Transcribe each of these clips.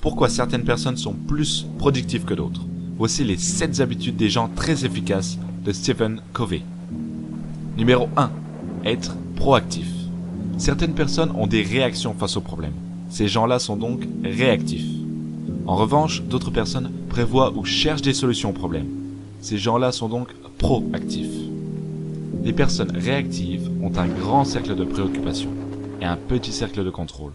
pourquoi certaines personnes sont plus productives que d'autres. Voici les 7 habitudes des gens très efficaces de Stephen Covey. Numéro 1. Être proactif. Certaines personnes ont des réactions face aux problèmes. Ces gens-là sont donc réactifs. En revanche, d'autres personnes prévoient ou cherchent des solutions aux problèmes. Ces gens-là sont donc proactifs. Les personnes réactives ont un grand cercle de préoccupation et un petit cercle de contrôle.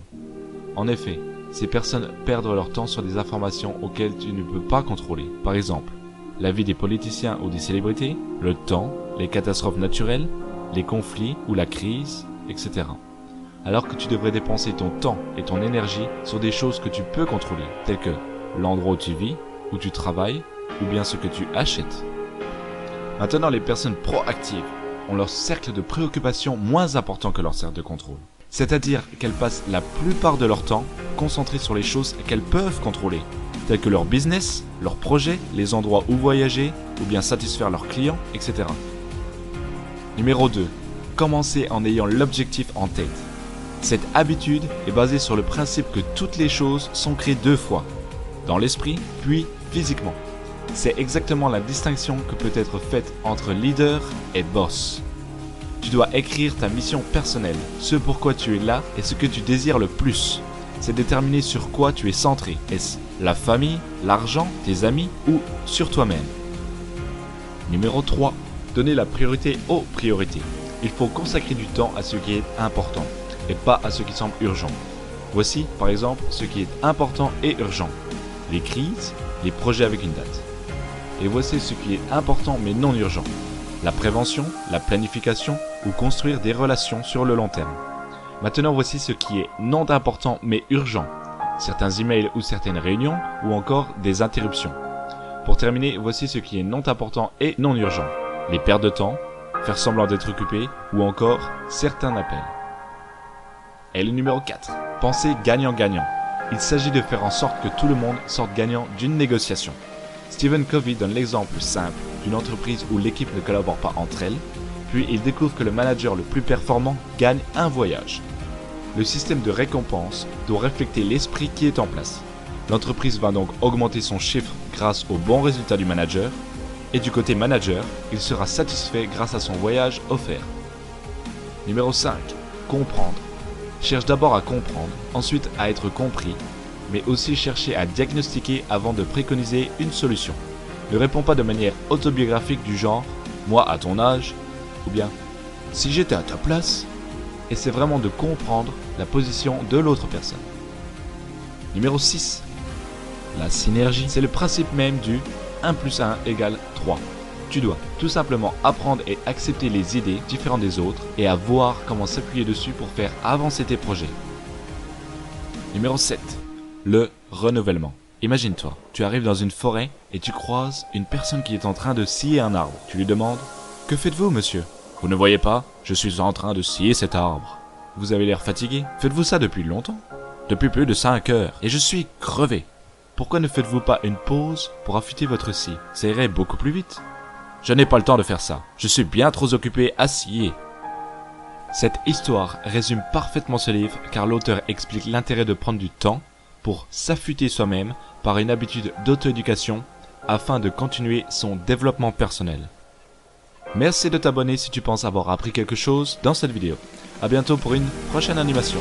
En effet, ces personnes perdent leur temps sur des informations auxquelles tu ne peux pas contrôler. Par exemple, la vie des politiciens ou des célébrités, le temps, les catastrophes naturelles, les conflits ou la crise, etc. Alors que tu devrais dépenser ton temps et ton énergie sur des choses que tu peux contrôler, telles que l'endroit où tu vis, où tu travailles, ou bien ce que tu achètes. Maintenant, les personnes proactives ont leur cercle de préoccupation moins important que leur cercle de contrôle. C'est-à-dire qu'elles passent la plupart de leur temps concentrées sur les choses qu'elles peuvent contrôler, telles que leur business, leurs projets, les endroits où voyager, ou bien satisfaire leurs clients, etc. Numéro 2. Commencer en ayant l'objectif en tête. Cette habitude est basée sur le principe que toutes les choses sont créées 2 fois, dans l'esprit puis physiquement. C'est exactement la distinction que peut être faite entre leader et boss. Tu dois écrire ta mission personnelle, ce pourquoi tu es là et ce que tu désires le plus. C'est déterminer sur quoi tu es centré. Est-ce la famille, l'argent, tes amis ou sur toi-même? Numéro 3. Donner la priorité aux priorités. Il faut consacrer du temps à ce qui est important et pas à ce qui semble urgent. Voici par exemple ce qui est important et urgent. Les crises, les projets avec une date. Et voici ce qui est important mais non urgent. La prévention, la planification ou construire des relations sur le long terme. Maintenant voici ce qui est non important mais urgent. Certains emails ou certaines réunions ou encore des interruptions. Pour terminer, voici ce qui est non important et non urgent. Les pertes de temps, faire semblant d'être occupé ou encore certains appels. Et le numéro 4. Penser gagnant-gagnant. Il s'agit de faire en sorte que tout le monde sorte gagnant d'une négociation. Stephen Covey donne l'exemple simple d'une entreprise où l'équipe ne collabore pas entre elles, puis il découvre que le manager le plus performant gagne un voyage. Le système de récompense doit refléter l'esprit qui est en place. L'entreprise va donc augmenter son chiffre grâce aux bons résultats du manager, et du côté manager, il sera satisfait grâce à son voyage offert. Numéro 5. Comprendre. Cherche d'abord à comprendre, ensuite à être compris, mais aussi chercher à diagnostiquer avant de préconiser une solution. Ne réponds pas de manière autobiographique du genre « moi à ton âge » ou bien « si j'étais à ta place ». Essaie vraiment de comprendre la position de l'autre personne. Numéro 6. La synergie, c'est le principe même du 1 + 1 = 3. Tu dois tout simplement apprendre et accepter les idées différentes des autres et à voir comment s'appuyer dessus pour faire avancer tes projets. Numéro 7. Le renouvellement. Imagine-toi, tu arrives dans une forêt et tu croises une personne qui est en train de scier un arbre. Tu lui demandes « Que faites-vous, monsieur ?»« Vous ne voyez pas, je suis en train de scier cet arbre. » Vous avez l'air fatigué. Faites-vous ça depuis longtemps? Depuis plus de 5 heures et je suis crevé. Pourquoi ne faites-vous pas une pause pour affûter votre scie? Ça irait beaucoup plus vite. Je n'ai pas le temps de faire ça. Je suis bien trop occupé à scier. Cette histoire résume parfaitement ce livre car l'auteur explique l'intérêt de prendre du temps pour s'affûter soi-même par une habitude d'auto-éducation afin de continuer son développement personnel. Merci de t'abonner si tu penses avoir appris quelque chose dans cette vidéo. À bientôt pour une prochaine animation.